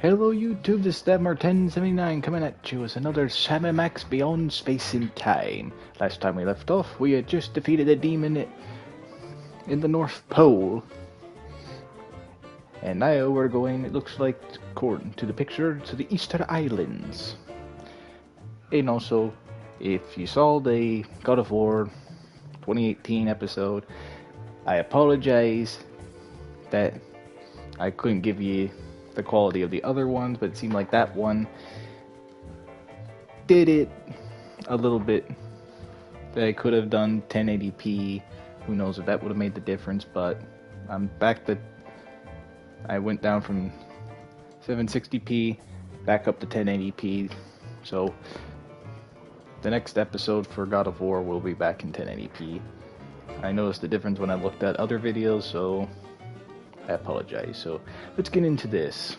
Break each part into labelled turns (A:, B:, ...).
A: Hello YouTube, this is Devmar1079 coming at you with another Sam Max Beyond Space and Time. Last time we left off, we had just defeated a demon in the North Pole. And now we're going, it looks like, according to the picture, to the Easter Islands. And also, if you saw the God of War 2018 episode, I apologize that I couldn't give you the quality of the other ones, but it seemed like that one did it a little bit. That I could have done 1080p. Who knows if that would have made the difference, but I'm back to... I went down from 760p back up to 1080p, so the next episode for God of War will be back in 1080p. I noticed the difference when I looked at other videos, so I apologize. So let's get into this.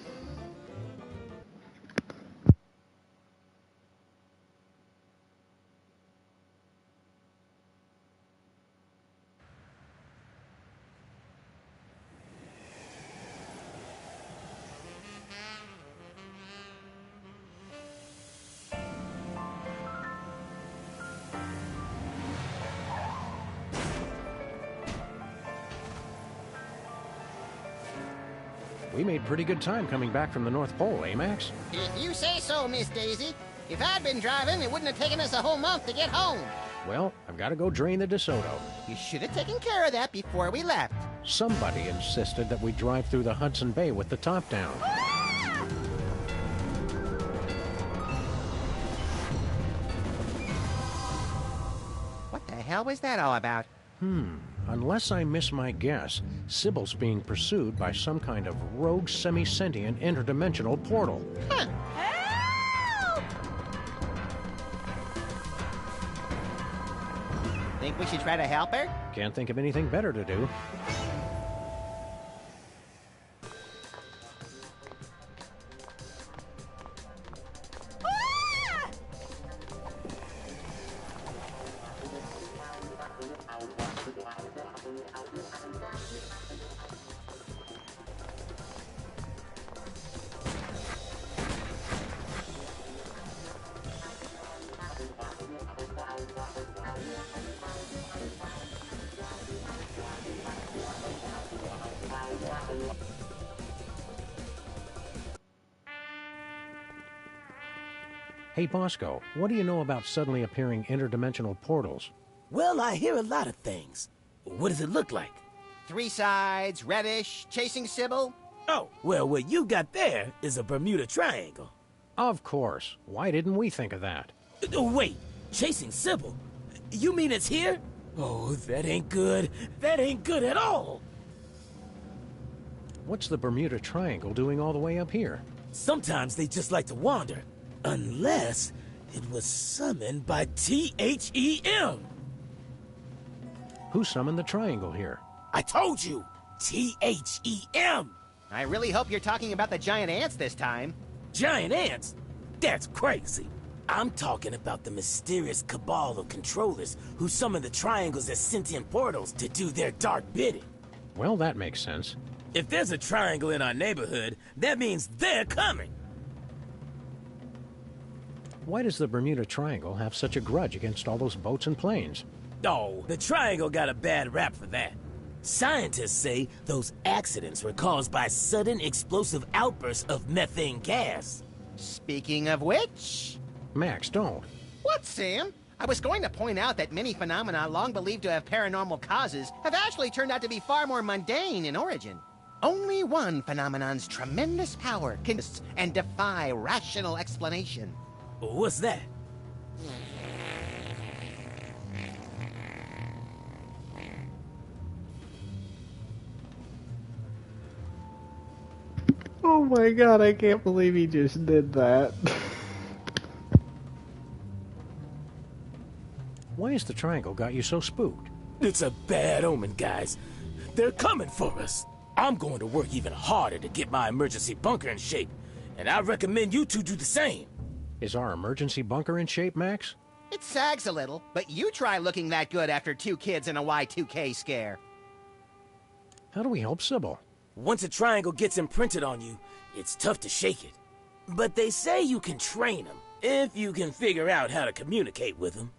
B: We made pretty good time coming back from the North Pole, eh, Max?
C: If you say so, Miss Daisy. If I'd been driving, it wouldn't have taken us a whole month to get home.
B: Well, I've got to go drain the DeSoto.
C: You should have taken care of that before we left.
B: Somebody insisted that we drive through the Hudson Bay with the top down.
C: What the hell was that all about?
B: Unless I miss my guess, Sybil's being pursued by some kind of rogue semi-sentient interdimensional portal.
C: Huh.
D: Help!
C: Think we should try to help her?
B: Can't think of anything better to do. Hey, Bosco, what do you know about suddenly appearing interdimensional portals?
E: Well, I hear a lot of things. What does it look like?
C: 3 sides, reddish, chasing Sybil.
E: Oh, well, what you got there is a Bermuda Triangle.
B: Of course. Why didn't we think of that?
E: Wait, chasing Sybil? You mean it's here? Oh, that ain't good. That ain't good at all.
B: What's the Bermuda Triangle doing all the way up here?
E: Sometimes they just like to wander. Unless it was summoned by THEM.
B: Who summoned the triangle here?
E: I told you, THEM.
C: I really hope you're talking about the giant ants this time.
E: Giant ants? That's crazy. I'm talking about the mysterious cabal of controllers who summon the triangles as sentient portals to do their dark bidding.
B: Well, that makes sense.
E: If there's a triangle in our neighborhood, that means they're coming.
B: Why does the Bermuda Triangle have such a grudge against all those boats and planes?
E: Oh, the triangle got a bad rap for that. Scientists say those accidents were caused by sudden explosive outbursts of methane gas.
C: Speaking of which...
B: Max, don't.
C: What, Sam? I was going to point out that many phenomena long believed to have paranormal causes have actually turned out to be far more mundane in origin. Only one phenomenon's tremendous power can and defy rational explanation.
E: What's that?
A: Oh my god, I can't believe he just did that.
B: Why has the triangle got you so spooked?
E: It's a bad omen, guys. They're coming for us. I'm going to work even harder to get my emergency bunker in shape, and I recommend you two do the same.
B: Is our emergency bunker in shape, Max?
C: It sags a little, but you try looking that good after 2 kids and a Y2K scare.
B: How do we help Sybil?
E: Once a triangle gets imprinted on you, It's tough to shake it. But they say you can train them, if you can figure out how to communicate with them.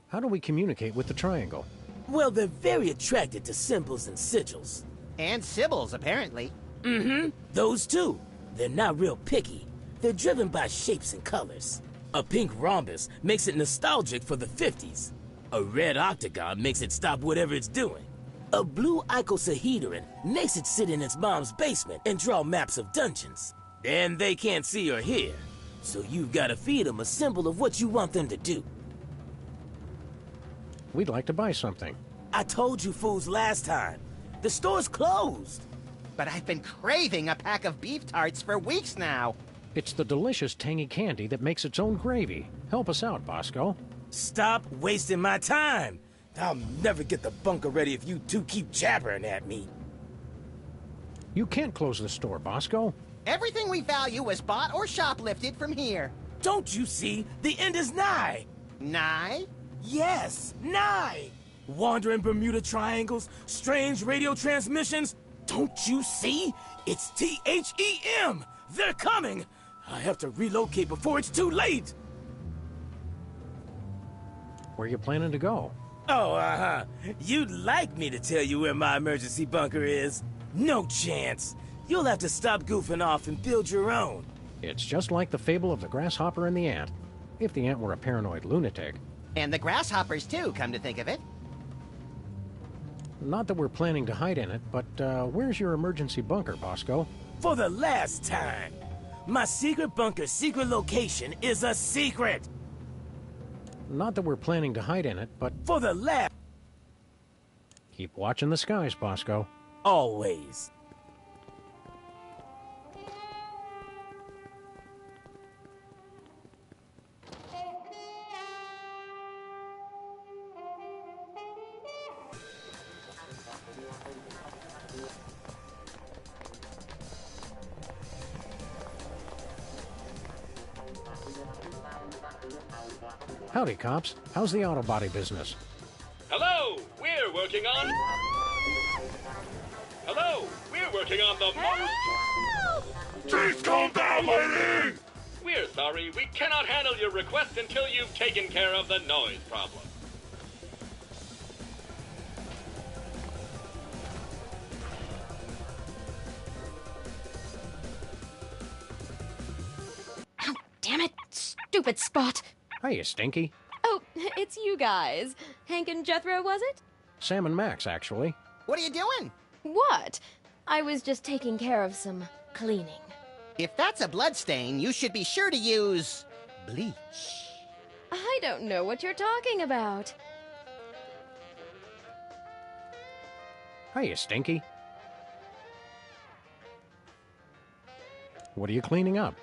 B: How do we communicate with the triangle?
E: Well, they're very attracted to symbols and sigils.
C: And Sybils, apparently.
E: Mm-hmm. Those two. They're not real picky. They're driven by shapes and colors. A pink rhombus makes it nostalgic for the 50s. A red octagon makes it stop whatever it's doing. A blue icosahedron makes it sit in its mom's basement and draw maps of dungeons. And they can't see or hear. So you've got to feed them a symbol of what you want them to do.
B: We'd like to buy something.
E: I told you fools last time. The store's closed.
C: But I've been craving a pack of beef tarts for weeks now.
B: It's the delicious tangy candy that makes its own gravy. Help us out, Bosco.
E: Stop wasting my time. I'll never get the bunker ready if you two keep jabbering at me.
B: You can't close the store, Bosco.
C: Everything we value was bought or shoplifted from here.
E: Don't you see? The end is nigh.
C: Nigh?
E: Yes, nigh. Wandering Bermuda Triangles, strange radio transmissions. Don't you see? It's THEM. They're coming. I have to relocate before it's too late.
B: Where you planning to go?
E: Oh, You'd like me to tell you where my emergency bunker is? No chance. You'll have to stop goofing off and build your own.
B: It's just like the fable of the grasshopper and the ant. If the ant were a paranoid lunatic.
C: And the grasshoppers, too, come to think of it.
B: Not that we're planning to hide in it, but where's your emergency bunker, Bosco?
E: For the last time. My secret bunker's secret location is a secret.
B: Not that we're planning to hide in it, but
E: For the last...
B: keep watching the skies, Bosco.
E: Always.
B: Howdy, cops. How's the auto body business?
F: Hello, we're working on... Hello, we're working on the most...
D: Please calm down, lady!
F: We're sorry, we cannot handle your request until you've taken care of the noise problem.
G: Ow, damn it! Stupid Spot!
B: Hiya, Stinky.
G: Oh, it's you guys. Hank and Jethro, was it?
B: Sam and Max, actually.
C: What are you doing?
G: What? I was just taking care of some cleaning.
C: If that's a bloodstain, you should be sure to use... bleach.
G: I don't know what you're talking about.
B: Hiya, Stinky. What are you cleaning up?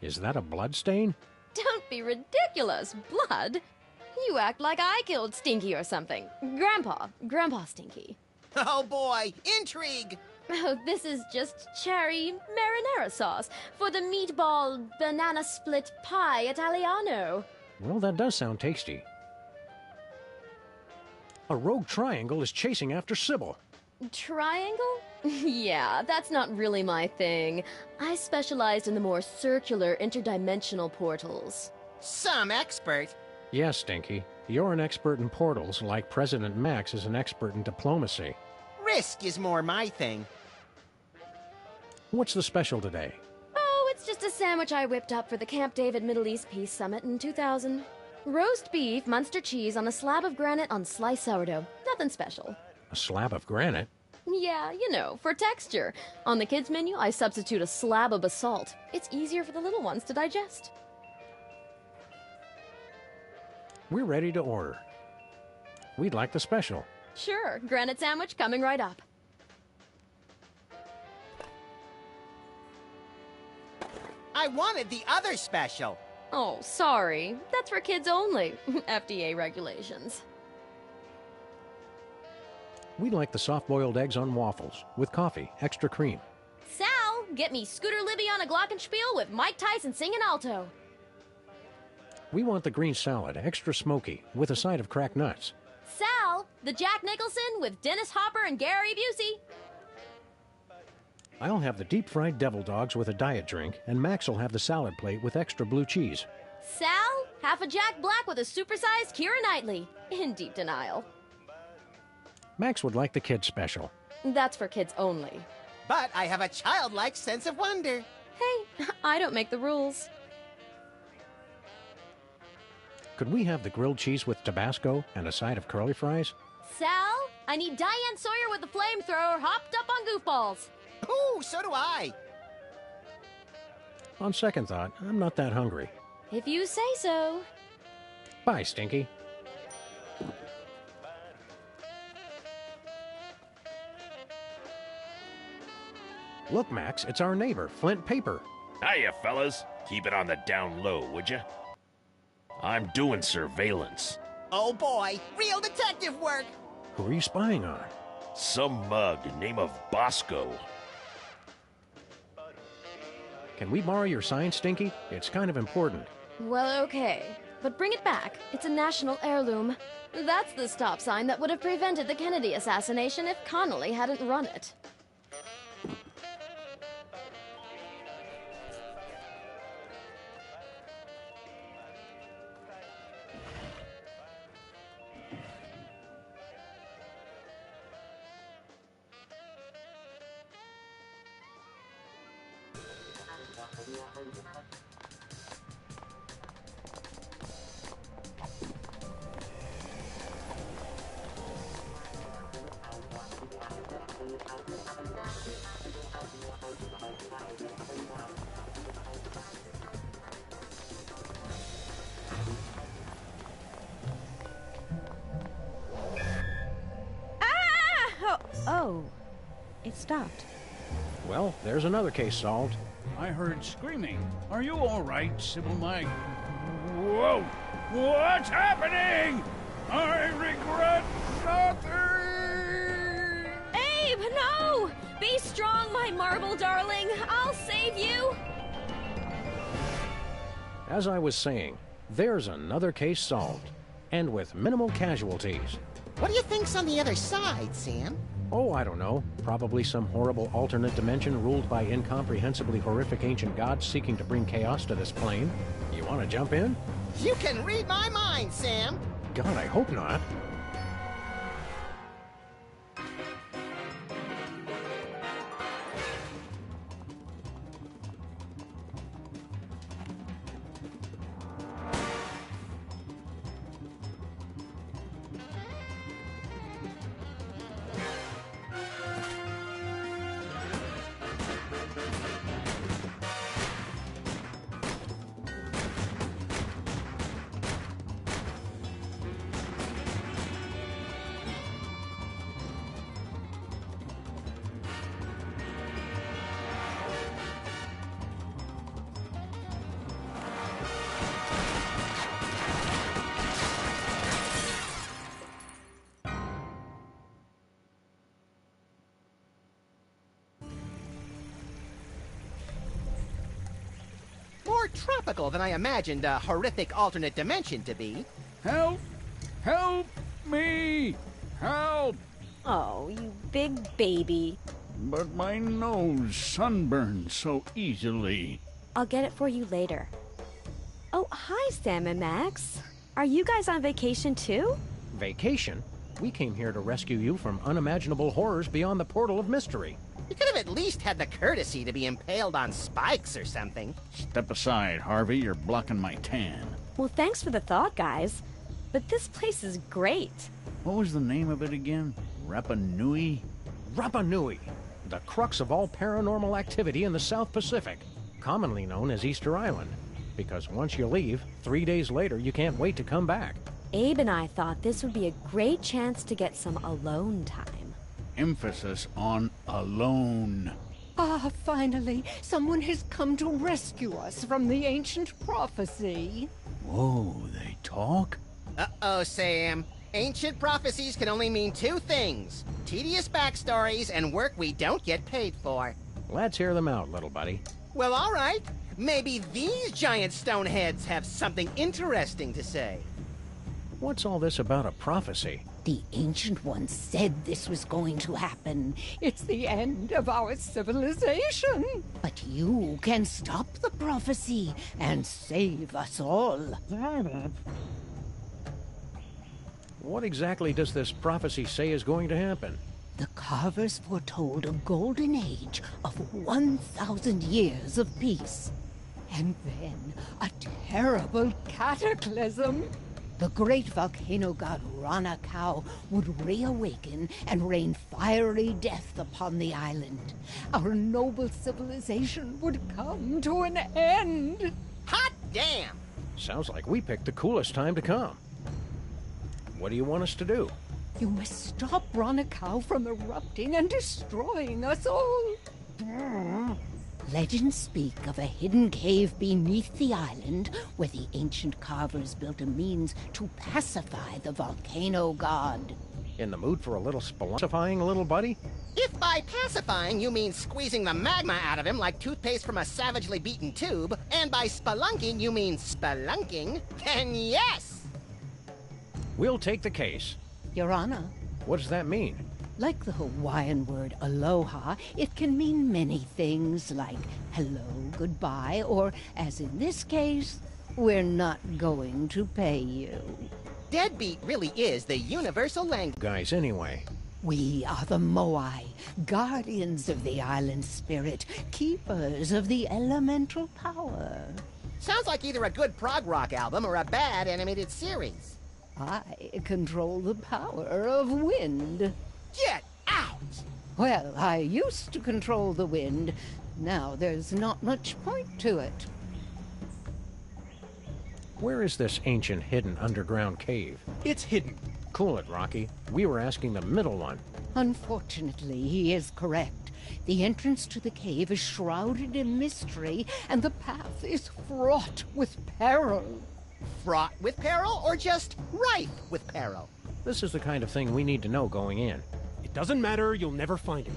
B: Is that a blood stain?
G: Don't be ridiculous. Blood? You act like I killed Stinky or something. Grandpa Stinky.
C: Oh boy, intrigue!
G: Oh, this is just cherry marinara sauce for the meatball banana split pie Italiano.
B: Well, that does sound tasty. A rogue triangle is chasing after Sybil.
G: Triangle? Yeah, that's not really my thing. I specialized in the more circular interdimensional portals.
C: Some expert.
B: Yes, Stinky. You're an expert in portals, like President Max is an expert in diplomacy.
C: Risk is more my thing.
B: What's the special today?
G: Oh, it's just a sandwich I whipped up for the Camp David Middle East Peace Summit in 2000. Roast beef, Munster cheese on a slab of granite on sliced sourdough. Nothing special.
B: A slab of granite?
G: Yeah, you know, for texture. On the kids' menu, I substitute a slab of basalt. It's easier for the little ones to digest.
B: We're ready to order. We'd like the special.
G: Sure, granite sandwich coming right up.
C: I wanted the other special.
G: Oh, sorry. That's for kids only. FDA regulations.
B: We'd like the soft-boiled eggs on waffles, with coffee, extra cream.
G: Sal, get me Scooter Libby on a glockenspiel with Mike Tyson singing alto.
B: We want the green salad, extra smoky, with a side of cracked nuts.
G: Sal, the Jack Nicholson with Dennis Hopper and Gary Busey.
B: I'll have the deep-fried devil dogs with a diet drink, and Max will have the salad plate with extra blue cheese.
G: Sal, half a Jack Black with a supersized Keira Knightley. In deep denial.
B: Max would like the kids special.
G: That's for kids only.
C: But I have a childlike sense of wonder.
G: Hey, I don't make the rules.
B: Could we have the grilled cheese with Tabasco and a side of curly fries?
G: Sal, I need Diane Sawyer with the flamethrower hopped up on goofballs.
C: Ooh, so do I.
B: On second thought, I'm not that hungry.
G: If you say so.
B: Bye, Stinky. Look, Max, it's our neighbor, Flint Paper.
H: Hiya, fellas. Keep it on the down low, would ya? I'm doing surveillance.
C: Oh boy, real detective work.
B: Who are you spying on?
H: Some mug name of Bosco.
B: Can we borrow your sign, Stinky? It's kind of important.
G: Well, okay. But bring it back. It's a national heirloom. That's the stop sign that would have prevented the Kennedy assassination if Connolly hadn't run it.
I: Oh, it stopped.
B: Well, there's another case solved.
D: I heard screaming. Are you all right, Sybil Mike? Whoa! What's happening? I regret nothing!
G: Abe, no! Be strong, my marble darling. I'll save you.
B: As I was saying, there's another case solved. And with minimal casualties.
C: What do you think's on the other side, Sam?
B: Oh, I don't know. Probably some horrible alternate dimension ruled by incomprehensibly horrific ancient gods seeking to bring chaos to this plane. You want to jump in?
C: You can read my mind, Sam.
B: God, I hope not.
C: More tropical than I imagined a horrific alternate dimension to be.
D: Help! Help me! Help!
I: Oh, you big baby.
D: But my nose sunburns so easily.
I: I'll get it for you later. Oh, hi, Sam and Max. Are you guys on vacation too?
B: Vacation? We came here to rescue you from unimaginable horrors beyond the portal of mystery.
C: You could have at least had the courtesy to be impaled on spikes or something.
D: Step aside, Harvey. You're blocking my tan.
I: Well, thanks for the thought, guys. But this place is great.
D: What was the name of it again? Rapa Nui?
B: Rapa Nui, the crux of all paranormal activity in the South Pacific, commonly known as Easter Island. Because once you leave, 3 days later, you can't wait to come back.
I: Abe and I thought this would be a great chance to get some alone time.
D: Emphasis on alone.
J: Ah, finally, someone has come to rescue us from the ancient prophecy.
D: Whoa, they talk?
C: Uh-oh, Sam. Ancient prophecies can only mean two things. Tedious backstories and work we don't get paid for.
B: Let's hear them out, little buddy.
C: Well, all right. Maybe these giant stone heads have something interesting to say.
B: What's all this about a prophecy?
J: The Ancient Ones said this was going to happen. It's the end of our civilization. But you can stop the prophecy and save us all.
B: What exactly does this prophecy say is going to happen?
J: The carvers foretold a golden age of 1,000 years of peace. And then a terrible cataclysm. The great volcano god Rana Kau would reawaken and rain fiery death upon the island. Our noble civilization would come to an end.
C: Hot damn!
B: Sounds like we picked the coolest time to come. What do you want us to do?
J: You must stop Rana Kau from erupting and destroying us all. Legends speak of a hidden cave beneath the island where the ancient carvers built a means to pacify the volcano god.
B: In the mood for a little spelunifying, little buddy?
C: If by pacifying you mean squeezing the magma out of him like toothpaste from a savagely beaten tube, and by spelunking you mean spelunking, then yes!
B: We'll take the case.
J: Your Honor,
B: What does that mean?
J: like the Hawaiian word aloha, it can mean many things like hello, goodbye, or, as in this case, we're not going to pay you.
C: Deadbeat really is the universal language.
B: Guys, anyway.
J: We are the Moai, guardians of the island spirit, keepers of the elemental power.
C: Sounds like either a good prog rock album or a bad animated series.
J: I control the power of wind.
C: Get out!
J: Well, I used to control the wind. Now there's not much point to it.
B: Where is this ancient hidden underground cave?
K: It's hidden.
B: Cool it, Rocky. We were asking the middle one.
J: Unfortunately, he is correct. The entrance to the cave is shrouded in mystery, and the path is fraught with peril.
C: Fraught with peril or just rife with peril?
B: This is the kind of thing we need to know going in.
K: It doesn't matter, you'll never find it.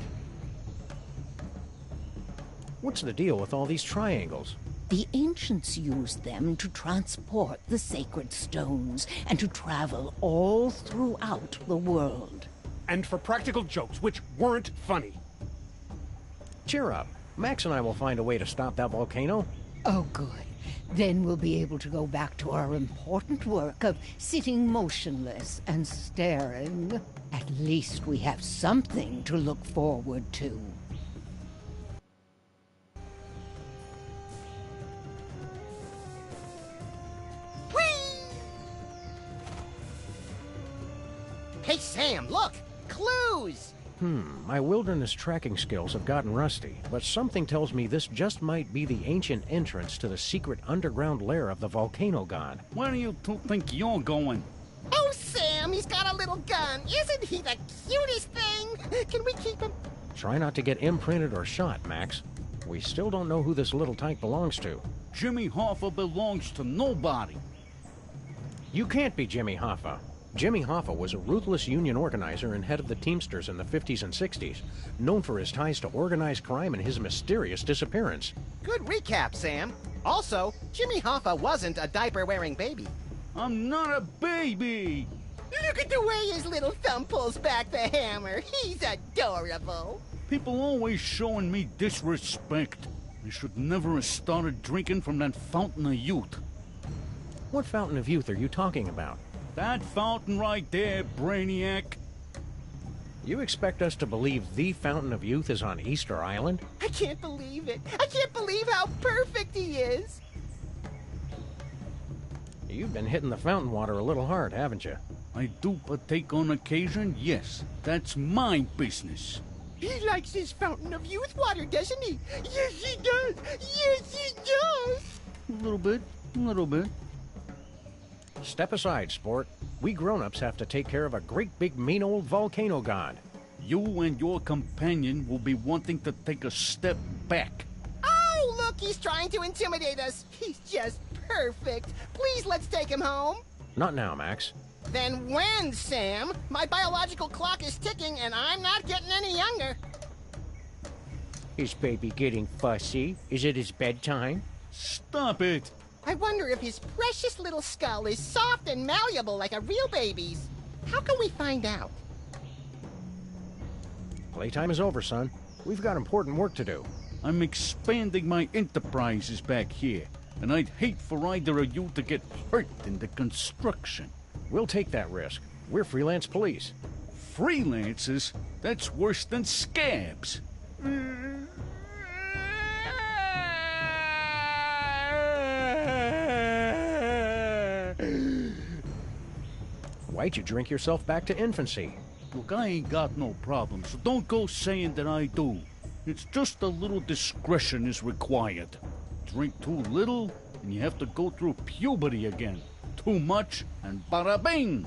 B: What's the deal with all these triangles?
J: The ancients used them to transport the sacred stones and to travel all throughout the world.
K: And for practical jokes, which weren't funny.
B: Cheer up. Max and I will find a way to stop that volcano.
J: Oh, good. Then we'll be able to go back to our important work of sitting motionless and staring. At least we have something to look forward to.
C: Hey, Sam, look! Clues!
B: My wilderness tracking skills have gotten rusty, but something tells me this just might be the ancient entrance to the secret underground lair of the volcano god.
D: Where do you two think you're going?
C: Oh, Sam, he's got a little gun. Isn't he the cutest thing? Can we keep him?
B: Try not to get imprinted or shot, Max. We still don't know who this little tank belongs to.
D: Jimmy Hoffa belongs to nobody.
B: You can't be Jimmy Hoffa. Jimmy Hoffa was a ruthless union organizer and head of the Teamsters in the 50s and 60s, known for his ties to organized crime and his mysterious disappearance.
C: Good recap, Sam. Also, Jimmy Hoffa wasn't a diaper-wearing baby.
D: I'm not a baby!
C: Look at the way his little thumb pulls back the hammer. He's adorable.
D: People always showing me disrespect. I should never have started drinking from that fountain of youth.
B: What fountain of youth are you talking about?
D: That fountain right there, Brainiac.
B: You expect us to believe the fountain of youth is on Easter Island?
C: I can't believe it. I can't believe how perfect he is.
B: You've been hitting the fountain water a little hard, haven't you?
D: I do partake on occasion, yes. That's my business.
C: He likes his fountain of youth water, doesn't he? Yes, he does. Yes, he does.
D: A little bit, a little bit.
B: Step aside, sport. We grown-ups have to take care of a great big mean old volcano god.
D: You and your companion will be wanting to take a step back.
C: Oh, look, he's trying to intimidate us. He's just perfect. Please, let's take him home.
B: Not now, Max.
C: Then when, Sam? My biological clock is ticking and I'm not getting any younger.
B: Is baby getting fussy? Is it his bedtime?
D: Stop it!
C: I wonder if his precious little skull is soft and malleable like a real baby's. How can we find out?
B: Playtime is over, son. We've got important work to do.
D: I'm expanding my enterprises back here, and I'd hate for either of you to get hurt in the construction.
B: We'll take that risk. We're freelance police.
D: Freelancers? That's worse than scabs.
B: Why'd you drink yourself back to infancy?
D: Look, I ain't got no problem, so don't go saying that I do. It's just a little discretion is required. Drink too little, and you have to go through puberty again. Too much, and bada bing!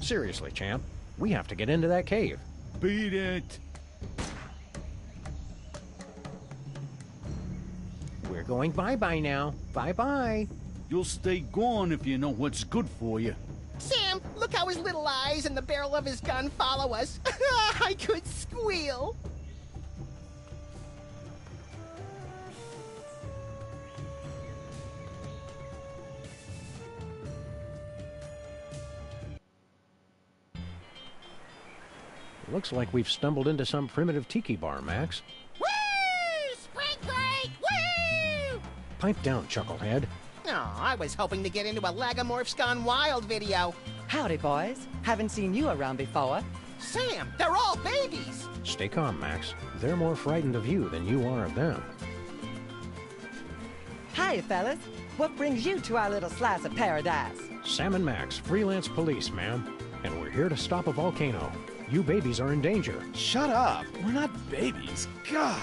B: Seriously, champ. We have to get into that cave.
D: Beat it!
B: We're going bye-bye now. Bye-bye.
D: You'll stay gone if you know what's good for you.
C: Sam, look how his little eyes and the barrel of his gun follow us. I could squeal.
B: Looks like we've stumbled into some primitive tiki bar, Max.
C: Woo! Spring break! Woo!
B: Pipe down, Chucklehead.
C: Oh, I was hoping to get into a Lagomorphs Gone Wild video.
L: Howdy, boys. Haven't seen you around before.
C: Sam, they're all babies.
B: Stay calm, Max. They're more frightened of you than you are of them.
L: Hi, fellas. What brings you to our little slice of paradise?
B: Sam and Max, freelance police, ma'am. And we're here to stop a volcano. You babies are in danger.
M: Shut up. We're not babies. God.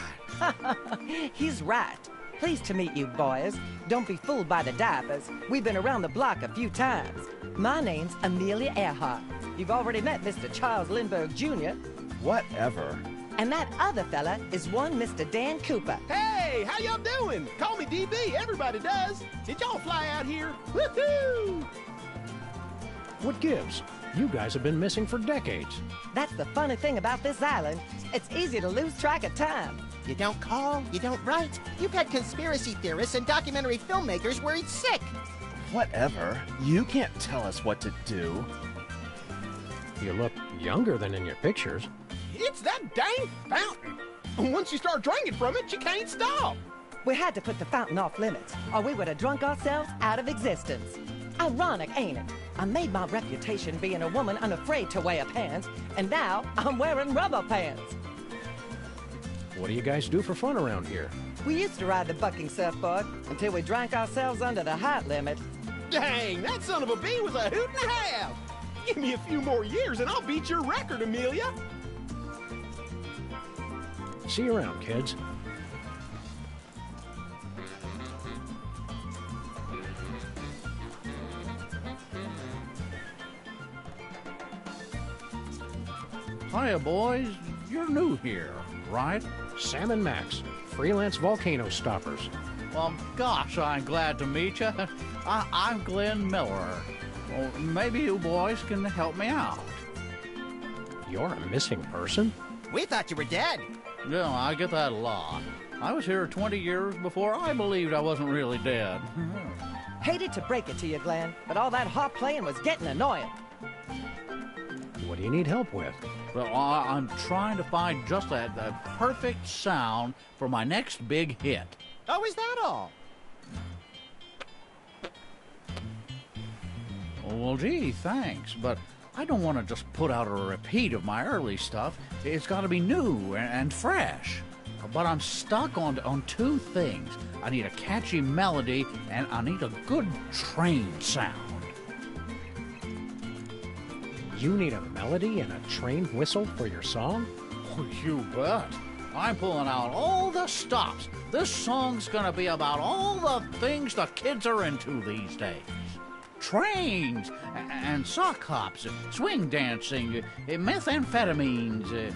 L: He's right. Pleased to meet you, boys. Don't be fooled by the diapers. We've been around the block a few times. My name's Amelia Earhart. You've already met Mr. Charles Lindbergh, Jr.
M: Whatever.
L: And that other fella is one Mr. Dan Cooper.
K: Hey, how y'all doing? Call me DB, everybody does. Did y'all fly out here? Woohoo!
B: What gives? You guys have been missing for decades.
L: That's the funny thing about this island. It's easy to lose track of time.
C: You don't call, you don't write. You've had conspiracy theorists and documentary filmmakers worried sick.
M: Whatever. You can't tell us what to do.
B: You look younger than in your pictures.
K: It's that dang fountain. Once you start drinking from it, you can't stop.
L: We had to put the fountain off limits, or we would have drunk ourselves out of existence. Ironic, ain't it? I made my reputation being a woman unafraid to wear pants, and now I'm wearing rubber pants.
B: What do you guys do for fun around here?
L: We used to ride the bucking surfboard until we drank ourselves under the height limit.
K: Dang, that son of a bee was a hoot and a half. Give me a few more years and I'll beat your record, Amelia.
B: See you around, kids.
D: Hiya, boys. You're new here, right?
B: Sam and Max, freelance volcano stoppers.
D: Well, gosh, I'm glad to meet you. I'm Glenn Miller. Well, maybe you boys can help me out.
B: You're a missing person?
C: We thought you were dead.
D: Yeah, I get that a lot. I was here 20 years before I believed I wasn't really dead.
L: Hated to break it to you, Glenn, but all that harp playing was getting annoying.
B: What do you need help with?
D: Well, I'm trying to find just that perfect sound for my next big hit.
C: Oh, is that all?
D: Well, gee, thanks, but I don't want to just put out a repeat of my early stuff. It's got to be new and fresh. But I'm stuck on two things. I need a catchy melody, and I need a good train sound.
B: You need a melody and a train whistle for your song?
D: Oh, you bet. I'm pulling out all the stops. This song's gonna be about all the things the kids are into these days. Trains, and sock hops, swing dancing, methamphetamines.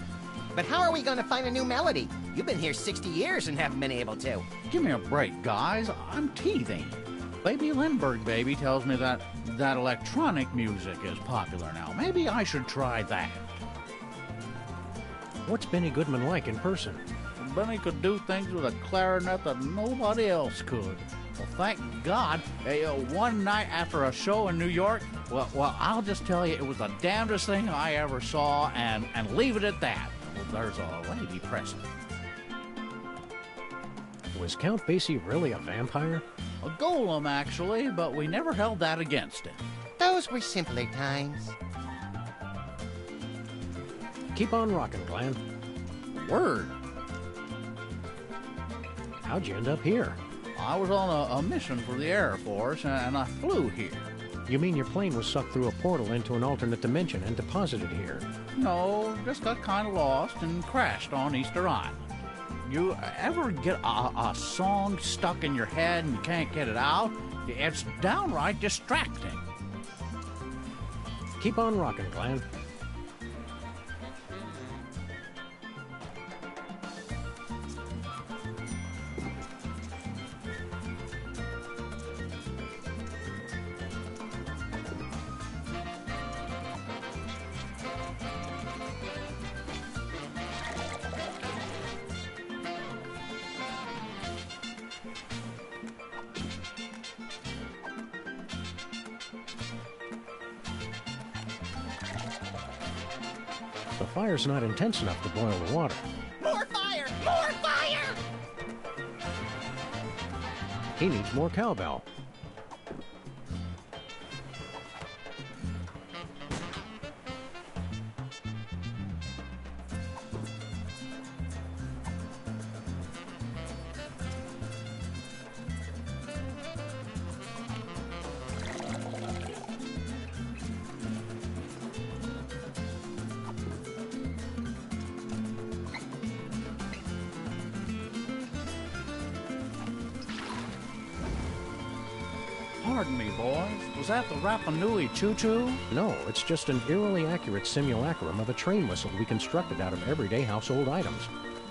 C: But how are we gonna find a new melody? You've been here 60 years and haven't been able to.
D: Give me a break, guys. I'm teething. Baby Lindbergh Baby tells me that electronic music is popular now. Maybe I should try that.
B: What's Benny Goodman like in person?
D: Benny could do things with a clarinet that nobody else could. Well, thank God, one night after a show in New York, well, I'll just tell you, it was the damnedest thing I ever saw, and leave it at that. Well, there's a lady present.
B: Was Count Basie really a vampire?
D: A golem, actually, but we never held that against him.
C: Those were simpler times.
B: Keep on rocking, Glenn.
D: Word.
B: How'd you end up here?
D: I was on a mission for the Air Force, and I flew here.
B: You mean your plane was sucked through a portal into an alternate dimension and deposited here?
D: No, just got kind of lost and crashed on Easter Island. You ever get a song stuck in your head and you can't get it out? It's downright distracting.
B: Keep on rocking, Glenn. The fire's not intense enough to boil the water.
C: More fire! More fire!
B: He needs more cowbell.
D: Pardon me, boys. Was that the Rapa Nui choo-choo?
B: No, it's just an eerily accurate simulacrum of a train whistle we constructed out of everyday household items.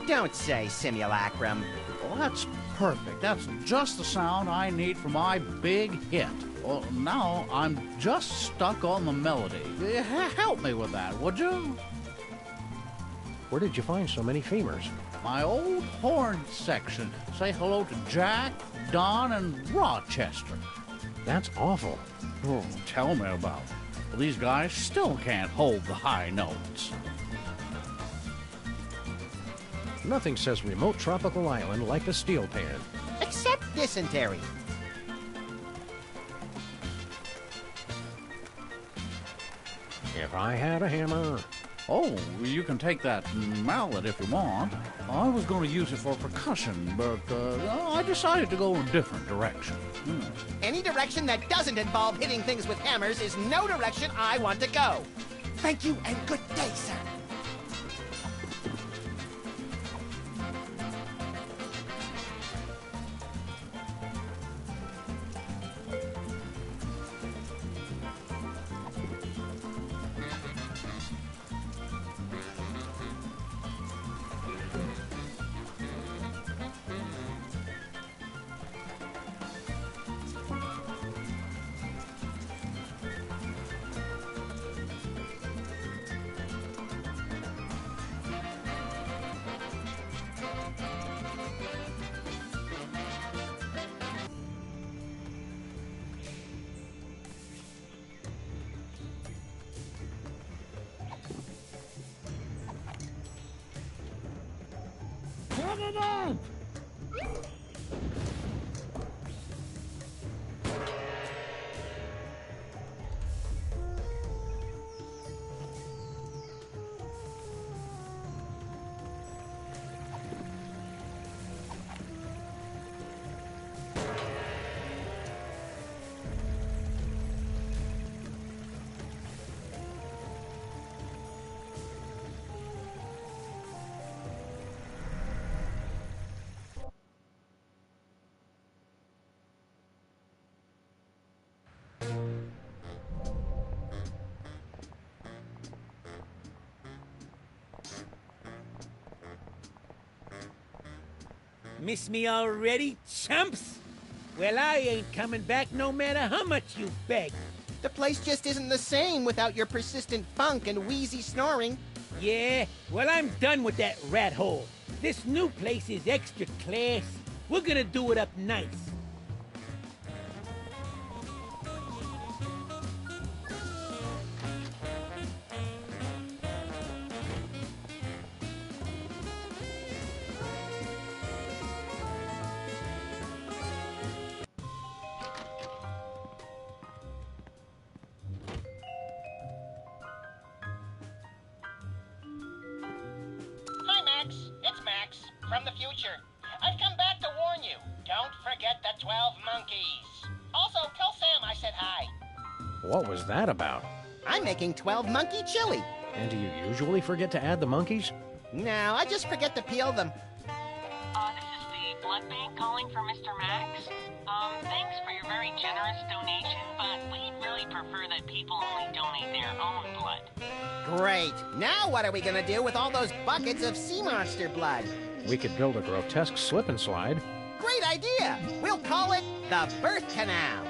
C: Don't say simulacrum.
D: Well, that's perfect. That's just the sound I need for my big hit. Well, now I'm just stuck on the melody. Help me with that, would you?
B: Where did you find so many femurs?
D: My old horn section. Say hello to Jack, Don, and Rochester.
B: That's awful.
D: Oh, tell me about it. Well, these guys still can't hold the high notes.
B: Nothing says remote tropical island like a steel pan.
C: Except dysentery.
B: If I had a hammer.
D: Oh, you can take that mallet if you want. I was going to use it for percussion, but I decided to go in a different direction.
C: Any direction that doesn't involve hitting things with hammers is no direction I want to go. Thank you and good day, sir.
N: Miss me already, chumps? Well, I ain't coming back no matter how much you beg.
C: The place just isn't the same without your persistent funk and wheezy snoring.
N: Yeah, well, I'm done with that rat hole. This new place is extra classy. We're gonna do it up nice.
C: Hi, Max. It's Max from the future. I've come back to warn you. Don't forget the 12 monkeys. Also, tell Sam I said hi.
B: What was that about?
C: I'm making 12 monkey chili.
B: And do you usually forget to add the monkeys?
C: No, I just forget to peel them.
O: This is the blood bank calling for Mr. Max. Thanks for your very generous donation, but we'd really prefer that people only donate their own blood.
C: Great. Now what are we gonna do with all those buckets of sea monster blood?
B: We could build a grotesque slip and slide.
C: Great idea. We'll call it the birth canal.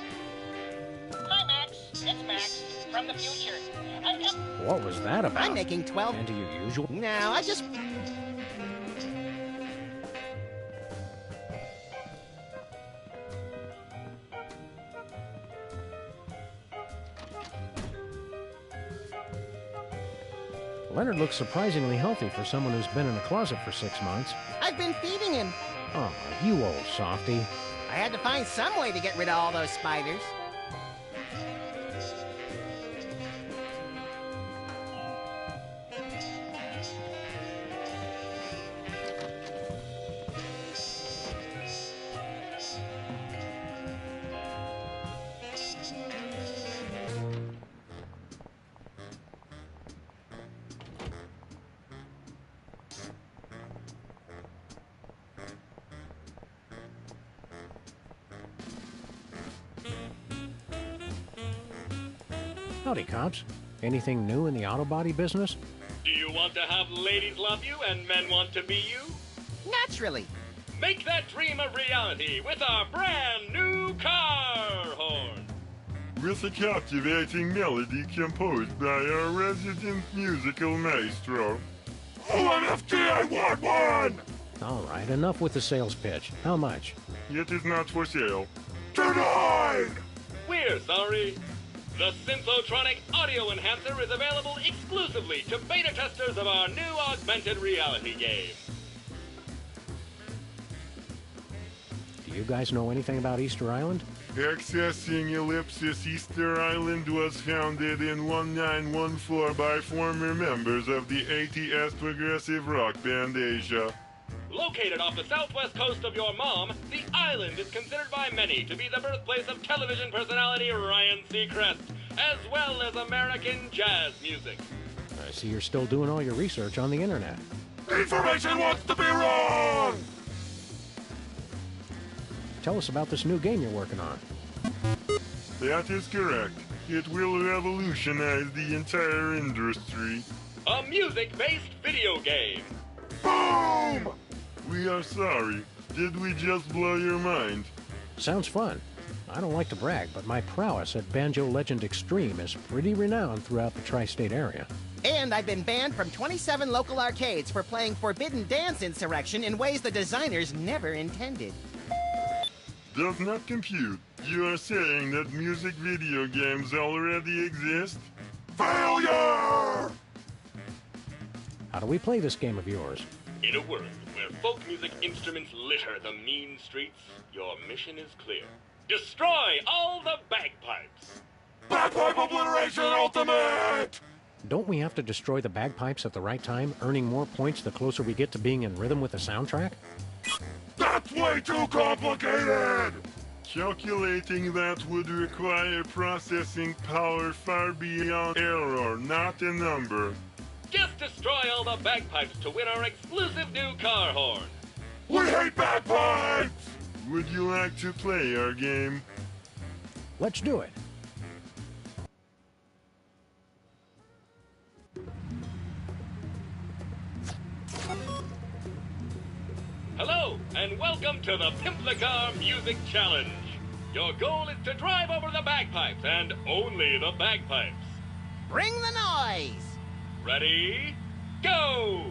C: Hi, Max. It's Max from the future. I've come...
B: What was that about?
C: I'm making 12...
B: And do you usually...
C: No, I just...
B: Leonard looks surprisingly healthy for someone who's been in a closet for 6 months.
C: I've been feeding him.
B: Oh, you old softy.
C: I had to find some way to get rid of all those spiders.
B: Howdy, cops. Anything new in the auto body business?
F: Do you want to have ladies love you and men want to be you?
C: Naturally.
F: Make that dream a reality with our brand new car horn.
P: With a captivating melody composed by our resident musical maestro. OMFT, I want one!
B: All right, enough with the sales pitch. How much?
P: It is not for sale. Denied!
F: We're sorry. The Synthotronic Audio Enhancer is available exclusively to beta testers of our new augmented reality game.
B: Do you guys know anything about Easter Island?
P: Accessing Ellipsis Easter Island was founded in 1914 by former members of the ATS progressive rock band Asia.
F: Located off the southwest coast of your mom, the island is considered by many to be the birthplace of television personality Ryan Seacrest, as well as American jazz music.
B: I see you're still doing all your research on the internet.
P: Information wants to be wrong!
B: Tell us about this new game you're working on.
P: That is correct. It will revolutionize the entire industry.
F: A music-based video game.
P: Boom! We are sorry. Did we just blow your mind?
B: Sounds fun. I don't like to brag, but my prowess at Banjo Legend Extreme is pretty renowned throughout the tri-state area.
C: And I've been banned from 27 local arcades for playing Forbidden Dance Insurrection in ways the designers never intended.
P: Does not compute. You are saying that music video games already exist? Failure!
B: How do we play this game of yours?
F: In a world where folk music instruments litter the mean streets, your mission is clear. Destroy all the bagpipes!
P: Bagpipe obliteration ultimate!
B: Don't we have to destroy the bagpipes at the right time, earning more points the closer we get to being in rhythm with the soundtrack?
P: That's way too complicated! Calculating that would require processing power far beyond error, not a number.
F: Just destroy all the bagpipes to win our exclusive new car horn.
P: We hate bagpipes! Would you like to play our game?
B: Let's do it.
F: Hello, and welcome to the Pimplicar Music Challenge. Your goal is to drive over the bagpipes, and only the bagpipes.
C: Bring the noise!
F: Ready? Go!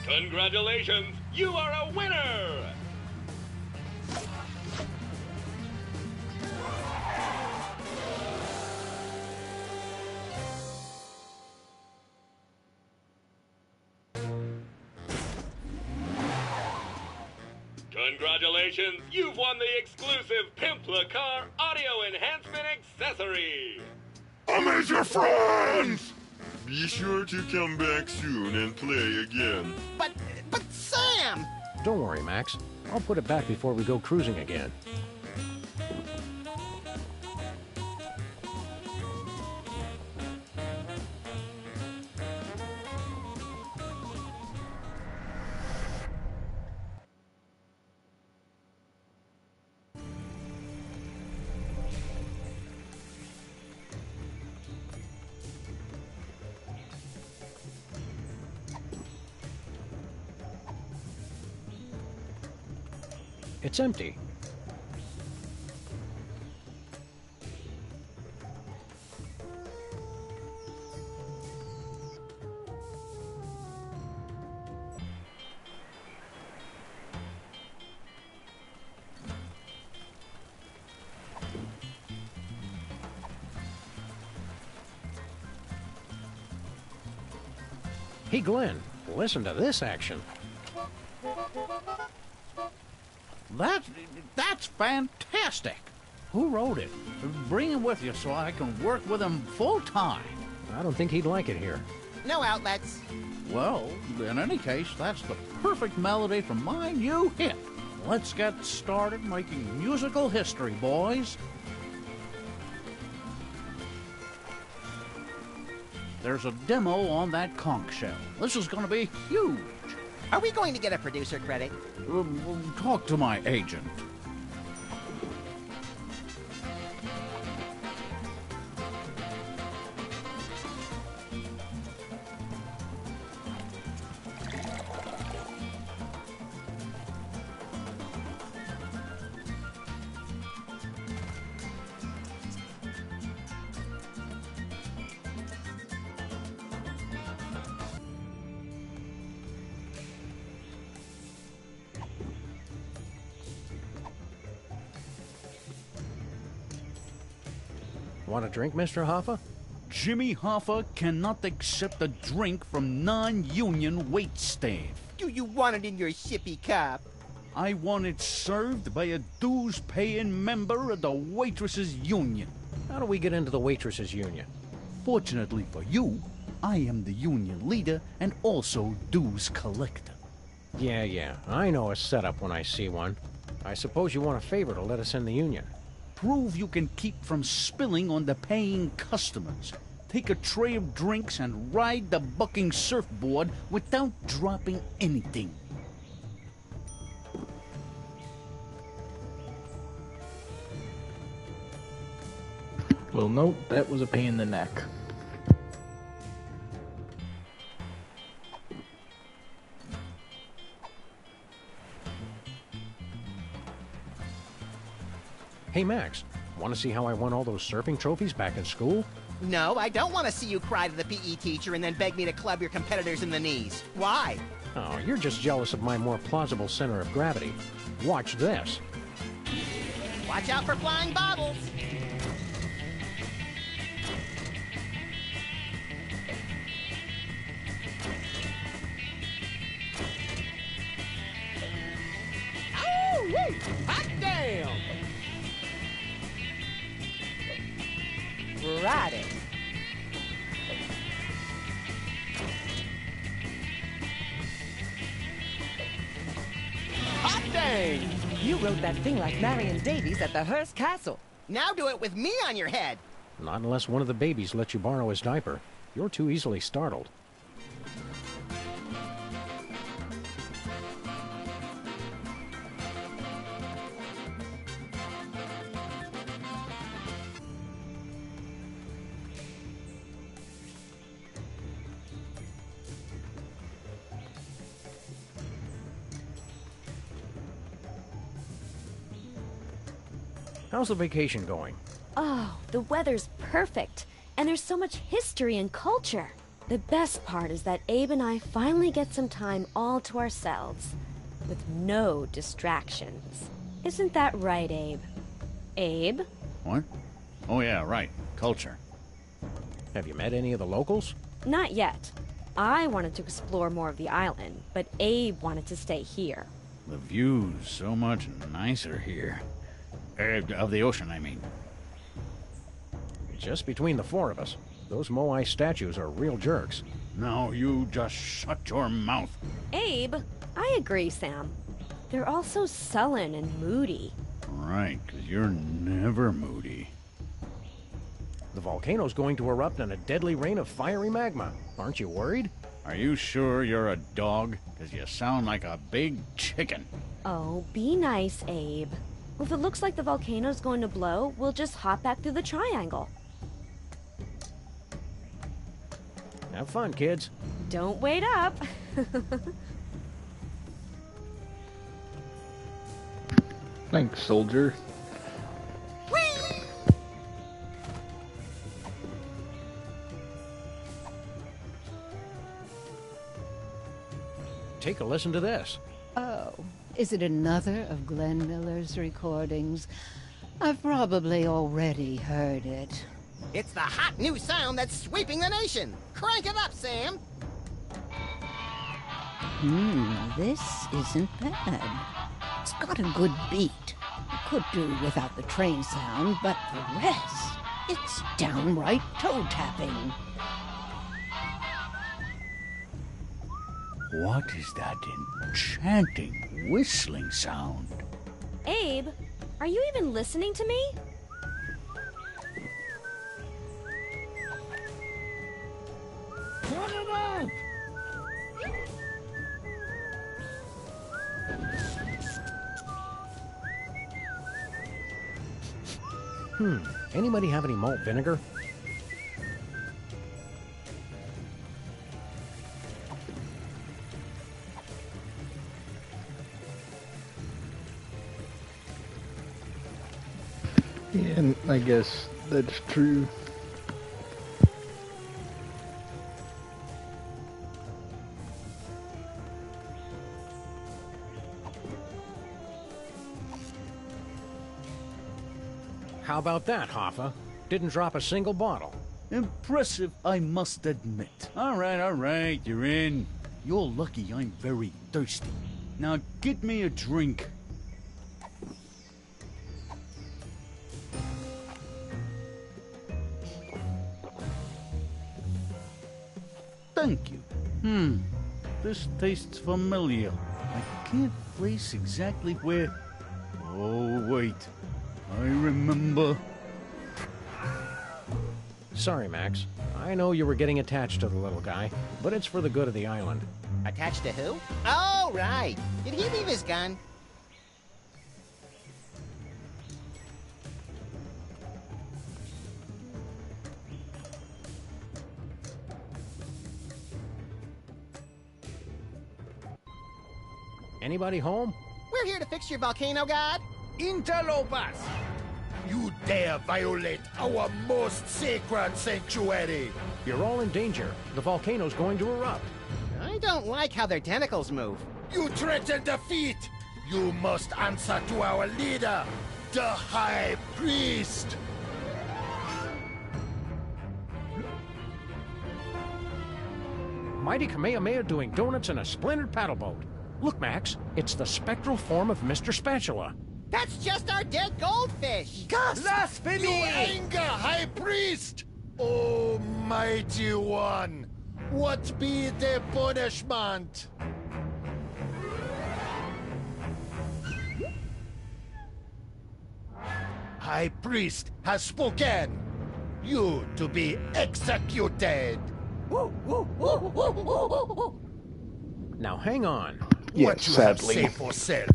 F: Congratulations, you are a winner! Congratulations, you've won the exclusive Pimpla Car Audio Enhancement Accessory!
P: Amazing friends! Be sure to come back soon and play again.
C: But Sam!
B: Don't worry, Max. I'll put it back before we go cruising again. It's empty. Hey, Glenn, listen to this action.
D: That's fantastic. Who wrote it? Bring him with you so I can work with him full time.
B: I don't think he'd like it here.
C: No outlets.
D: Well, in any case, that's the perfect melody for my new hit. Let's get started making musical history, boys. There's a demo on that conch shell. This is going to be huge.
C: Are we going to get a producer credit?
D: Talk to my agent.
B: Want a drink, Mr. Hoffa?
D: Jimmy Hoffa cannot accept a drink from non-union waitstaff.
C: Do you want it in your sippy cup?
D: I want it served by a dues-paying member of the Waitresses Union.
B: How do we get into the Waitresses Union?
D: Fortunately for you, I am the union leader and also dues collector.
B: Yeah, I know a setup when I see one. I suppose you want a favor to let us in the union.
D: Prove you can keep from spilling on the paying customers. Take a tray of drinks and ride the bucking surfboard without dropping anything.
A: Well, no, that was a pain in the neck.
B: Hey, Max, want to see how I won all those surfing trophies back in school?
C: No, I don't want to see you cry to the PE teacher and then beg me to club your competitors in the knees. Why?
B: Oh, you're just jealous of my more plausible center of gravity. Watch this.
C: Watch out for flying bottles.
N: Woo! Hot damn!
L: Righty.
N: Hot dang!
L: You wrote that thing like Marion Davies at the Hearst Castle.
C: Now do it with me on your head.
B: Not unless one of the babies lets you borrow his diaper. You're too easily startled. How's the vacation going?
I: Oh, the weather's perfect. And there's so much history and culture. The best part is that Abe and I finally get some time all to ourselves. With no distractions. Isn't that right, Abe? Abe?
D: What? Oh, yeah, right. Culture.
B: Have you met any of the locals?
I: Not yet. I wanted to explore more of the island, but Abe wanted to stay here.
D: The view's so much nicer here. Of the ocean, I mean.
B: Just between the four of us, those Moai statues are real jerks.
D: Now you just shut your mouth.
I: Abe, I agree, Sam. They're all so sullen and moody.
D: Right, 'cause you're never moody.
B: The volcano's going to erupt in a deadly rain of fiery magma. Aren't you worried?
D: Are you sure you're a dog? 'Cause you sound like a big chicken.
I: Oh, be nice, Abe. If it looks like the volcano's going to blow, we'll just hop back through the triangle.
B: Have fun, kids.
I: Don't wait up.
A: Thanks, soldier.
B: Take a listen to this.
J: Oh, is it another of Glenn Miller's recordings? I've probably already heard it.
C: It's the hot new sound that's sweeping the nation. Crank it up, Sam.
J: This isn't bad. It's got a good beat. I could do without the train sound, but the rest, it's downright toe-tapping.
D: What is that enchanting whistling sound?
I: Abe, are you even listening to me?
N: Put it up!
B: Anybody have any malt vinegar?
A: Yeah, and I guess that's true.
B: How about that, Hoffa? Didn't drop a single bottle.
D: Impressive, I must admit. All right, you're in. You're lucky I'm very thirsty. Now get me a drink. Thank you. This tastes familiar. I can't place exactly where... Oh, wait. I remember.
B: Sorry, Max. I know you were getting attached to the little guy, but it's for the good of the island.
C: Attached to who? Oh, right. Did he leave his gun?
B: Anybody home?
C: We're here to fix your volcano, God.
K: Interlopers! You dare violate our most sacred sanctuary!
B: You're all in danger. The volcano's going to erupt.
C: I don't like how their tentacles move.
K: You threaten defeat! You must answer to our leader, the High Priest!
B: Mighty Kamehameha doing donuts in a splintered paddle boat. Look, Max, it's the spectral form of Mr. Spatula.
C: That's just our dead goldfish!
N: Blasphemy!
Q: You anger, High Priest! Almighty One, what be the punishment? High Priest has spoken. You to be executed.
B: Now hang on.
A: Yes,
Q: What you
A: sadly.
Q: have say for self?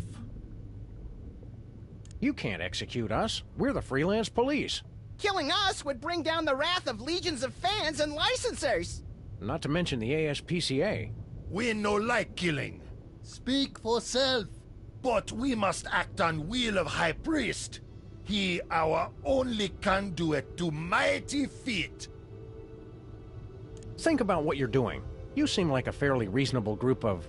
B: You can't execute us. We're the freelance police.
C: Killing us would bring down the wrath of legions of fans and licensors.
B: Not to mention the ASPCA.
Q: We no like killing. Speak for self. But we must act on will of High Priest. He our only conduit to mighty feat.
B: Think about what you're doing. You seem like a fairly reasonable group of,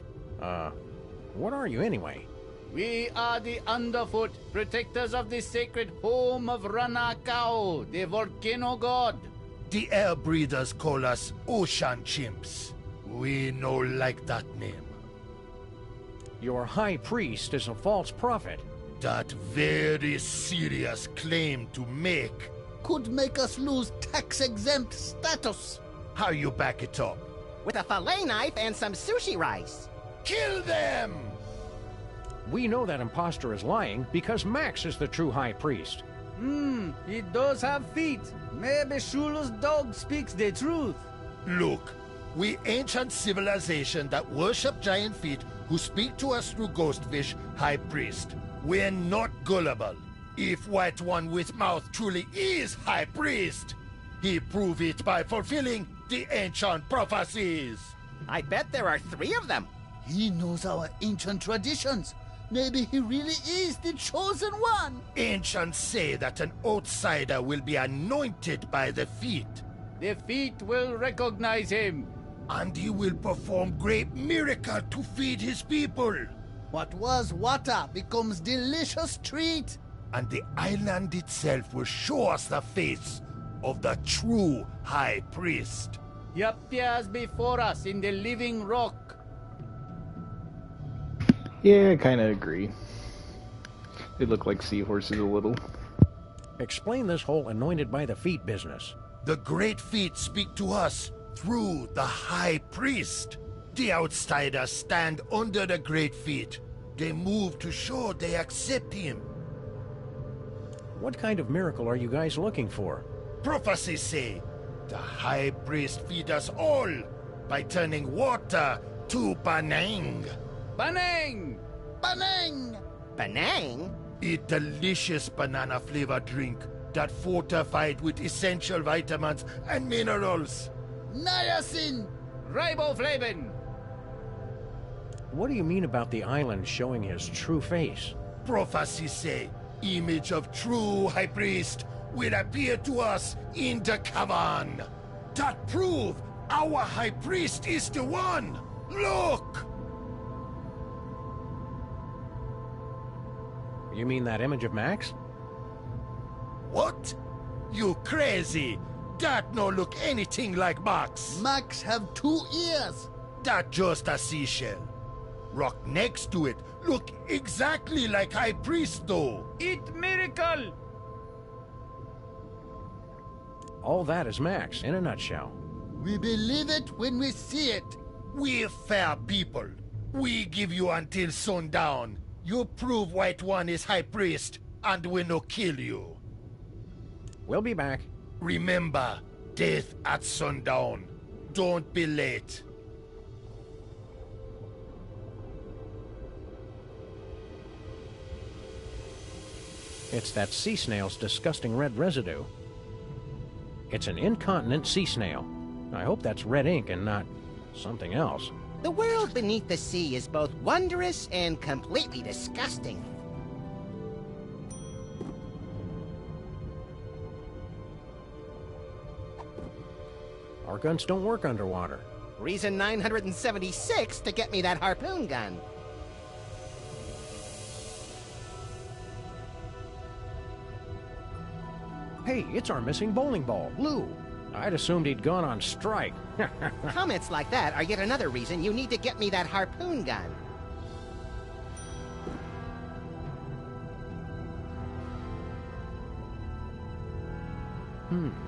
B: what are you anyway?
D: We are the Underfoot, protectors of the sacred home of Ranakao, the volcano god.
Q: The air breathers call us ocean chimps. We no like that name.
B: Your high priest is a false prophet.
Q: That very serious claim to make could make us lose tax-exempt status. How you back it up?
C: With a fillet knife and some sushi rice.
Q: Kill them!
B: We know that imposter is lying because Max is the true high priest.
L: He does have feet. Maybe Shula's dog speaks the truth.
Q: Look, we ancient civilization that worship giant feet who speak to us through ghostfish, High Priest. We're not gullible. If White One with mouth truly is High Priest, he prove it by fulfilling the ancient prophecies.
C: I bet there are 3 of them.
Q: He knows our ancient traditions. Maybe he really is the chosen one. Ancients say that an outsider will be anointed by the feet.
D: The feet will recognize him.
Q: And he will perform great miracle to feed his people. What was water becomes delicious treat. And the island itself will show us the face of the true High Priest.
D: He appears before us in the living rock.
A: Yeah, I kind of agree. They look like seahorses a little.
B: Explain this whole anointed by the feet business.
Q: The great feet speak to us through the High Priest. The outsiders stand under the great feet. They move to show they accept him.
B: What kind of miracle are you guys looking for?
Q: Prophecies say the High Priest feed us all by turning water to Banang.
D: Banang!
Q: Banang!
C: Banang?
Q: A delicious banana-flavored drink that fortified with essential vitamins and minerals. Niacin!
D: Riboflavin!
B: What do you mean about the island showing his true face?
Q: Prophecies say image of true High Priest will appear to us in the cavern. That prove our High Priest is the one. Look!
B: You mean that image of Max?
Q: What? You crazy? That no look anything like Max. Max have 2 ears. That just a seashell. Rock next to it look exactly like High Priest though.
D: It miracle!
B: All that is Max, in a nutshell.
Q: We believe it when we see it. We're fair people. We give you until sundown. You prove White One is High Priest, and we no kill you.
B: We'll be back.
Q: Remember, death at sundown. Don't be late.
B: It's that sea snail's disgusting red residue. It's an incontinent sea snail. I hope that's red ink and not something else.
C: The world beneath the sea is both wondrous and completely disgusting.
B: Our guns don't work underwater.
C: Reason 976 to get me that harpoon gun.
B: Hey, it's our missing bowling ball, Lou. I'd assumed he'd gone on strike.
C: Comments like that are yet another reason you need to get me that harpoon gun.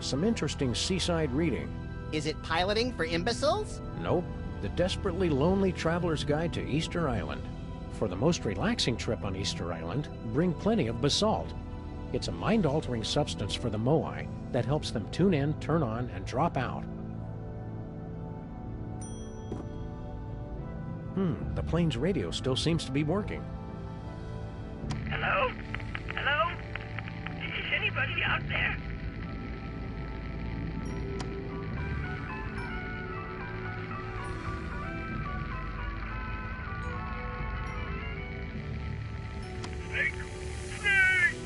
B: Some interesting seaside reading.
C: Is it piloting for imbeciles?
B: Nope. The Desperately Lonely Traveler's Guide to Easter Island. For the most relaxing trip on Easter Island, bring plenty of basalt. It's a mind-altering substance for the Moai that helps them tune in, turn on, and drop out. The plane's radio still seems to be working.
R: Hello? Hello? Is anybody out there? Snake! Snake!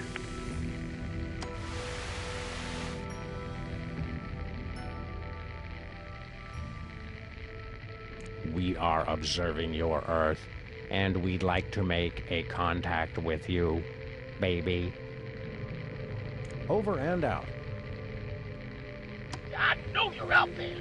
B: We are observing your Earth, and we'd like to make a contact with you, baby. Over and out.
R: I know you're out there!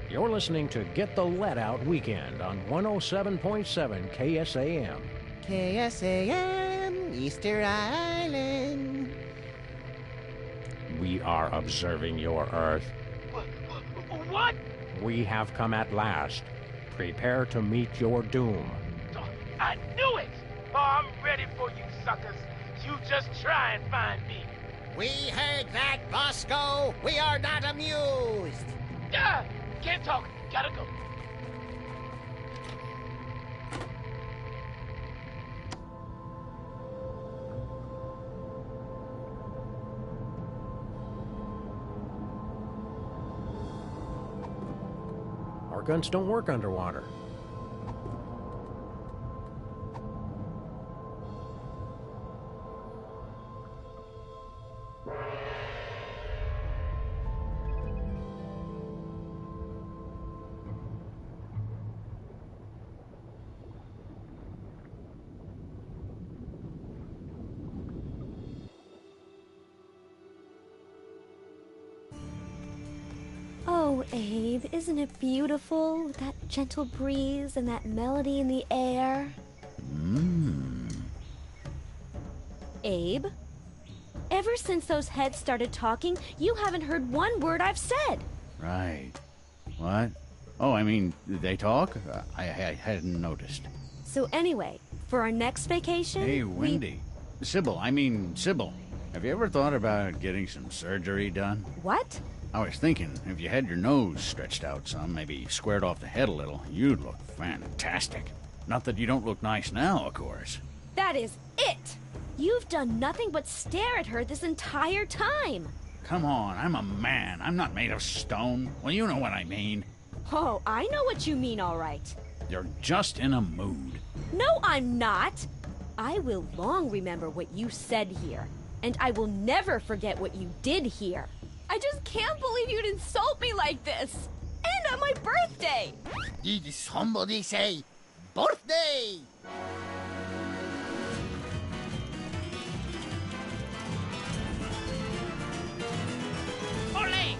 B: You're listening to Get the Let Out Weekend on 107.7 KSAM.
C: KSAM, Easter Island.
B: We are observing your Earth.
R: What?
B: We have come at last. Prepare to meet your doom.
R: I knew it! Oh, I'm ready for you suckers. You just try and find me.
C: We heard that, Bosco. We are not amused.
R: Can't talk. Gotta go.
B: Our guns don't work underwater.
I: Oh, Abe, isn't it beautiful with that gentle breeze and that melody in the air? Abe, ever since those heads started talking, you haven't heard one word I've said.
D: Right. What? Oh, I mean, they talk? I hadn't noticed.
I: So anyway, for our next vacation...
D: Hey, Wendy. Sybil, have you ever thought about getting some surgery done?
I: What?
D: I was thinking, if you had your nose stretched out some, maybe squared off the head a little, you'd look fantastic. Not that you don't look nice now, of course.
I: That is it! You've done nothing but stare at her this entire time.
D: Come on, I'm a man. I'm not made of stone. Well, you know what I mean.
I: Oh, I know what you mean, all right.
D: You're just in a mood.
I: No, I'm not. I will long remember what you said here, and I will never forget what you did here. I just can't believe you'd insult me like this. And on my birthday.
C: Did somebody say birthday?
R: Ole!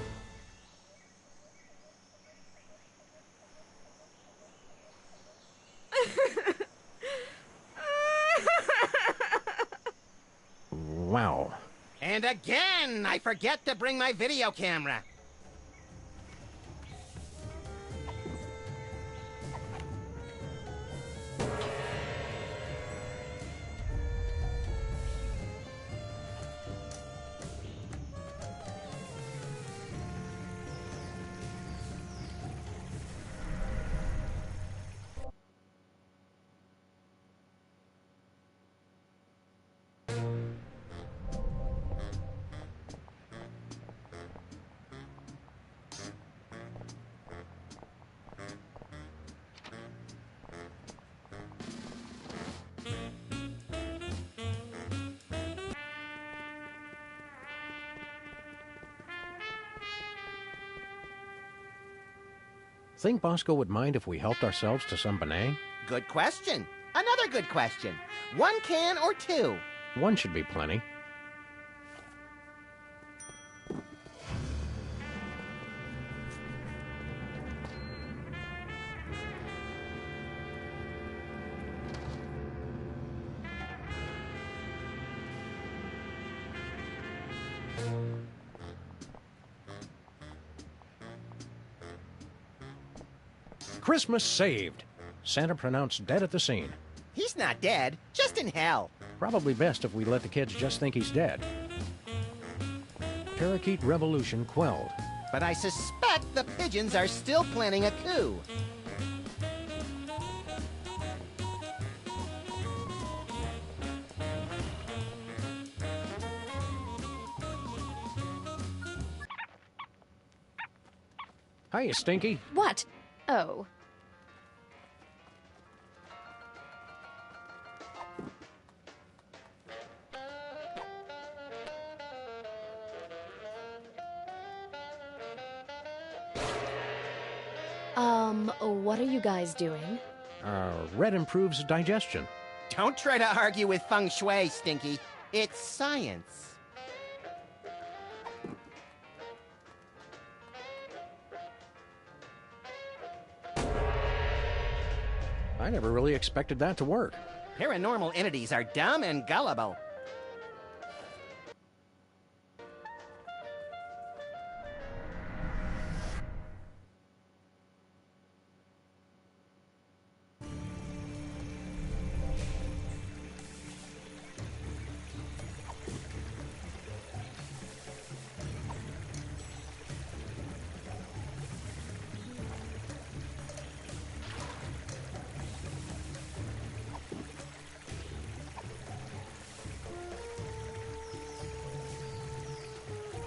B: Wow.
C: And again, I forget to bring my video camera.
B: Think Bosco would mind if we helped ourselves to some Benang?
C: Good question. Another good question. 1 can or 2?
B: One should be plenty. Christmas saved. Santa pronounced dead at the scene.
C: He's not dead, just in hell.
B: Probably best if we let the kids just think he's dead. Parakeet revolution quelled.
C: But I suspect the pigeons are still planning a coup.
B: Hiya, Stinky.
G: What? Oh. What are you guys doing?
B: Red improves digestion.
C: Don't try to argue with feng shui, Stinky. It's science.
B: I never really expected that to work.
C: Paranormal entities are dumb and gullible.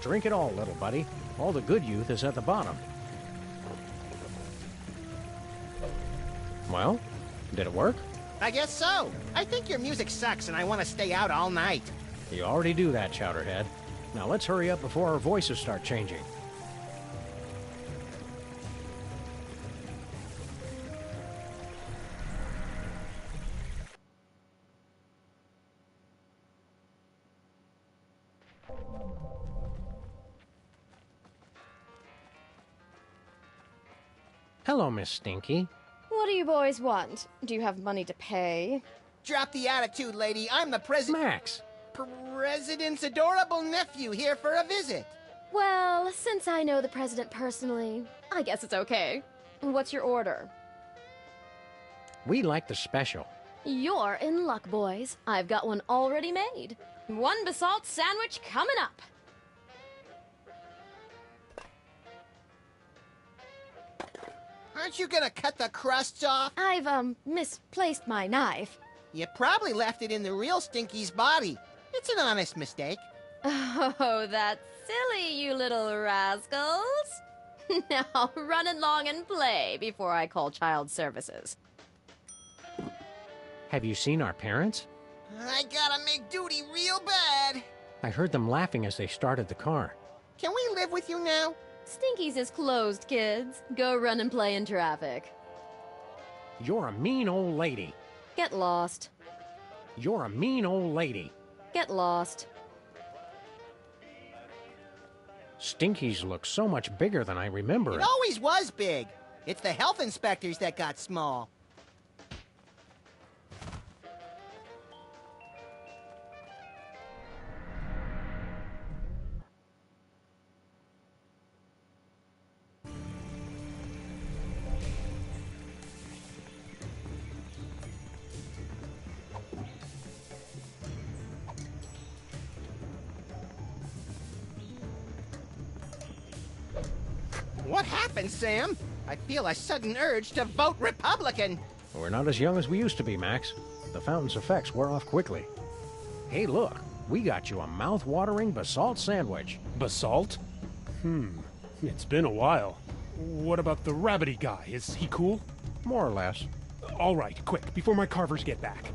B: Drink it all, little buddy. All the good youth is at the bottom. Well, did it work?
C: I guess so. I think your music sucks and I want to stay out all night.
B: You already do that, Chowderhead. Now let's hurry up before our voices start changing. Hello, Miss Stinky.
G: What do you boys want? Do you have money to pay?
C: Drop the attitude, lady. I'm the president.
B: Max.
C: President's adorable nephew here for a visit.
G: Well, since I know the president personally, I guess it's okay. What's your order?
B: We like the special.
G: You're in luck, boys. I've got one already made. One basalt sandwich coming up.
C: Aren't you gonna cut the crusts off?
G: I've, misplaced my knife.
C: You probably left it in the real Stinky's body. It's an honest mistake.
G: Oh, that's silly, you little rascals. Now, run along and play before I call child services.
B: Have you seen our parents?
C: I gotta make duty real bad.
B: I heard them laughing as they started the car.
C: Can we live with you now?
G: Stinky's is closed, kids. Go run and play in traffic.
B: You're a mean old lady.
G: Get lost.
B: You're a mean old lady.
G: Get lost.
B: Stinky's look so much bigger than I remember
C: It always was big. It's the health inspectors that got small. What happened, Sam? I feel a sudden urge to vote Republican.
B: We're not as young as we used to be, Max. The fountain's effects wear off quickly. Hey, look. We got you a mouth-watering basalt sandwich.
S: Basalt? It's been a while. What about the rabbity guy? Is he cool?
B: More or less.
S: All right, quick, before my carvers get back.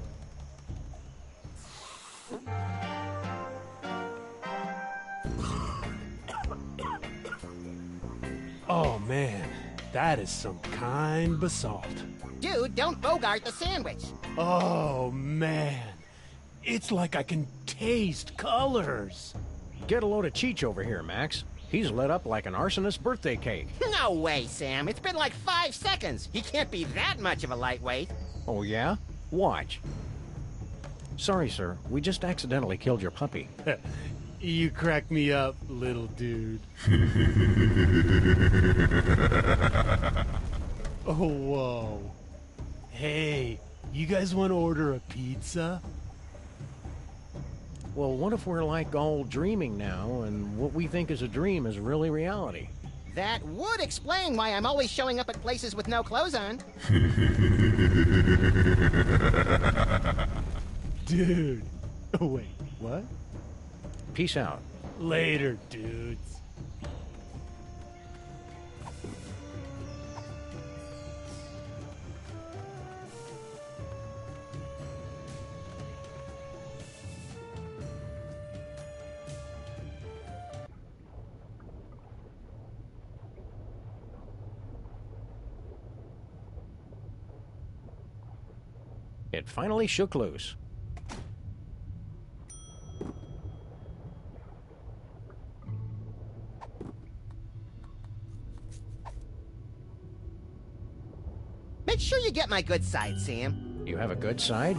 S: Oh, man. That is some kind basalt.
C: Dude, don't bogart the sandwich.
S: Oh, man. It's like I can taste colors.
B: Get a load of Cheech over here, Max. He's lit up like an arsonist's birthday cake.
C: No way, Sam. It's been like 5 seconds. He can't be that much of a lightweight.
B: Oh, yeah? Watch. Sorry, sir. We just accidentally killed your puppy.
S: You crack me up, little dude. Oh, whoa. Hey, you guys want to order a pizza?
B: Well, what if we're like all dreaming now, and what we think is a dream is really reality?
C: That would explain why I'm always showing up at places with no clothes on.
S: Dude. Oh, wait, what?
B: Peace out.
S: Later, dudes.
B: It finally shook loose.
C: Make sure you get my good side, Sam.
B: You have a good side?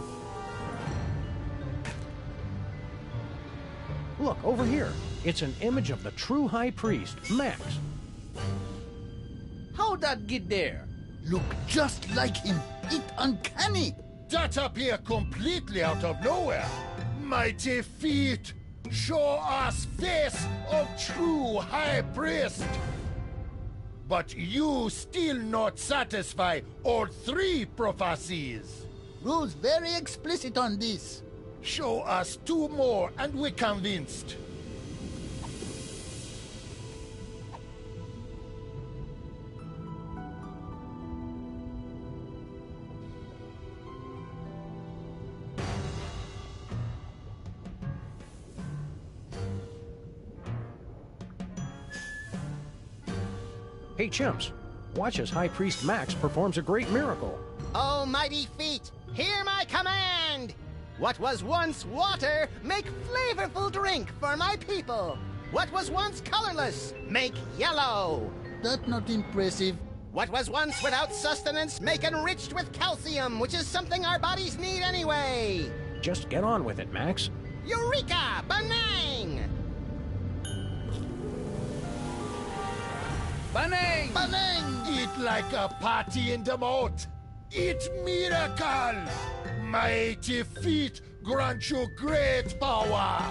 B: Look, over here. It's an image of the true High Priest, Max.
K: How'd that get there?
Q: Look just like him. It uncanny. That appear completely out of nowhere. Mighty feet. Show us face of true high priest. But you still not satisfy all three prophecies.
T: Rules very explicit on this.
Q: Show us two more and we're convinced.
B: Hey, chimps, watch as High Priest Max performs a great miracle.
C: Almighty feet, hear my command! What was once water, make flavorful drink for my people. What was once colorless, make yellow.
T: That not impressive.
C: What was once without sustenance, make enriched with calcium, which is something our bodies need anyway.
B: Just get on with it, Max.
C: Eureka! Banang!
Q: Banang! Banang! Eat like a party in the moat. Eat miracle! Mighty feet grant you great power.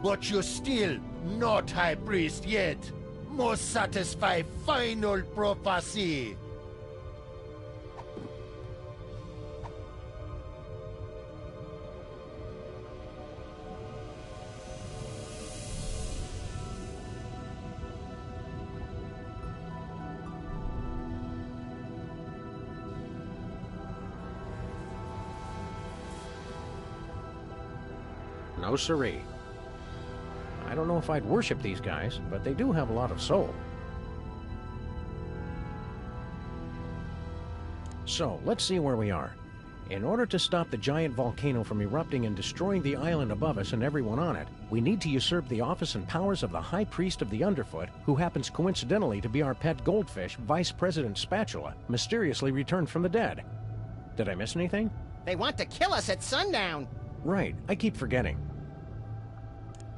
Q: But you're still not high priest yet. Must satisfy final prophecy.
B: No siree. I don't know if I'd worship these guys, but they do have a lot of soul. So, let's see where we are. In order to stop the giant volcano from erupting and destroying the island above us and everyone on it, we need to usurp the office and powers of the High Priest of the Underfoot, who happens coincidentally to be our pet goldfish, Vice President Spatula, mysteriously returned from the dead. Did I miss anything?
C: They want to kill us at sundown.
B: Right, I keep forgetting.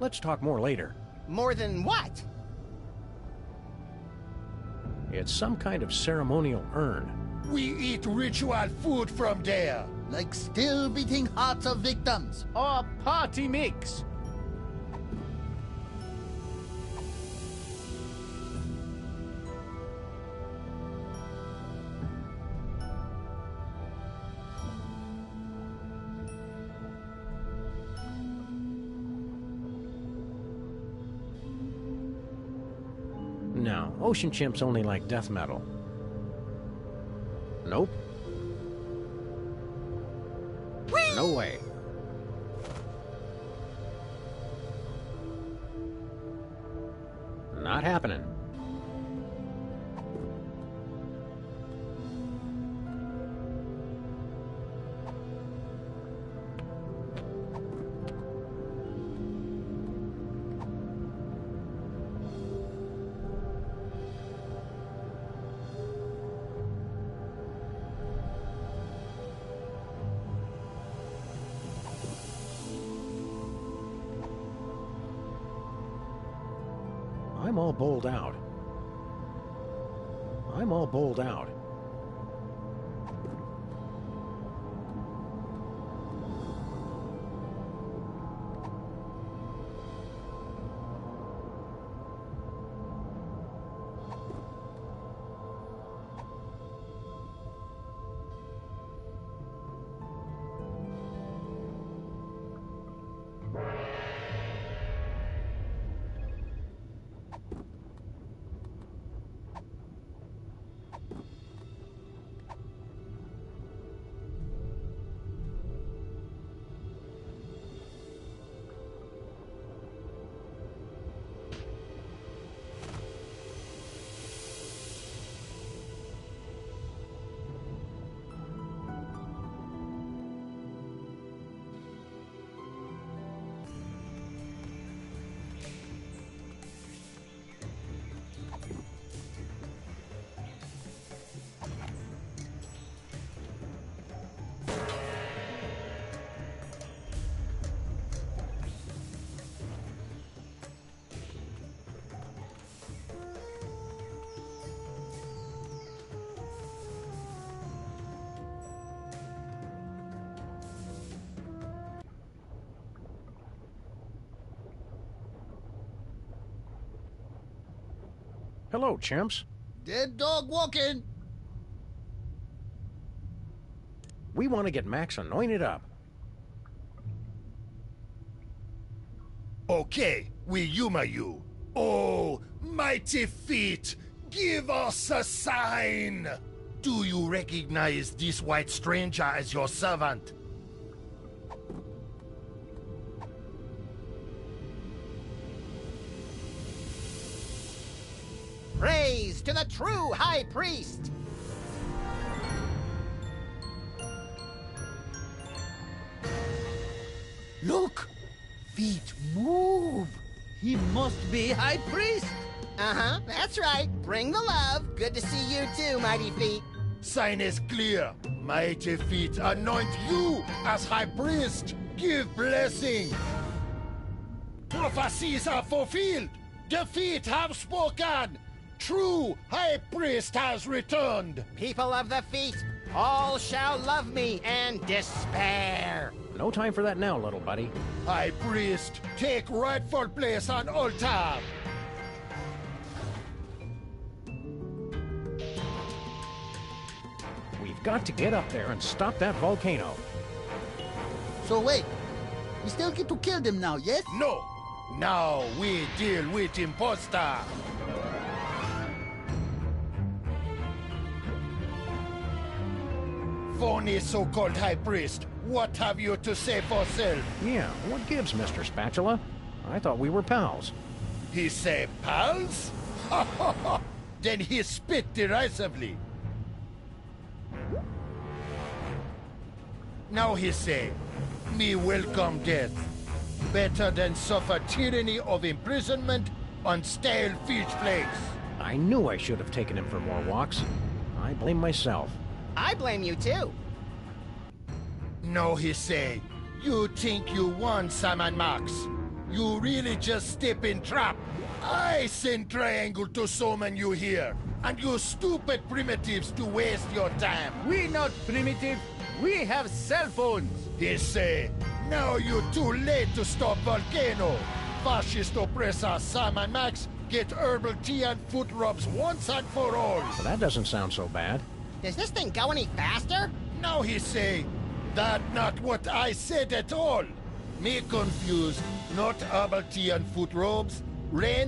B: Let's talk more later.
C: More than what?
B: It's some kind of ceremonial urn.
Q: We eat ritual food from there.
T: Like still beating hearts of victims.
K: Or party mix.
B: No, ocean chimps only like death metal. Nope. Whee! No way. Not happening. I'm all bowled out. I'm all bowled out. Hello, chimps.
T: Dead dog walking.
B: We want to get Max anointed up.
Q: Okay, we humor you. Oh, mighty feet, give us a sign! Do you recognize this white stranger as your servant?
C: Praise to the true High Priest!
T: Look! Feet move! He must be High Priest!
C: Uh-huh, that's right. Bring the love. Good to see you too, Mighty Feet.
Q: Sign is clear. Mighty feet anoint you as High Priest. Give blessing. Prophecies are fulfilled. The feet have spoken. True High Priest has returned.
C: People of the feet, all shall love me and despair.
B: No time for that now, little buddy.
Q: High Priest, take rightful place on altar.
B: We've got to get up there and stop that volcano.
T: So wait, we still get to kill them now, yes?
Q: No. Now we deal with imposter. Phony so-called High Priest, what have you to say for self?
B: Yeah, what gives, Mr. Spatula? I thought we were pals.
Q: He say pals? Then he spit derisively. Now he say, me welcome death. Better than suffer tyranny of imprisonment on stale fish flakes.
B: I knew I should have taken him for more walks. I blame myself.
C: I blame you too.
Q: No, he say, you think you won, Sam and Max. You really just step in trap. I send Triangle to summon you here, and you stupid primitives to waste your time.
T: We not primitive. We have cell phones.
Q: He say, now you too late to stop volcano. Fascist oppressor Sam and Max get herbal tea and foot rubs once and for all.
B: Well, that doesn't sound so bad.
C: Does this thing go any faster?
Q: Now he say, that not what I said at all. Me confused, not herbal tea and foot robes. Rain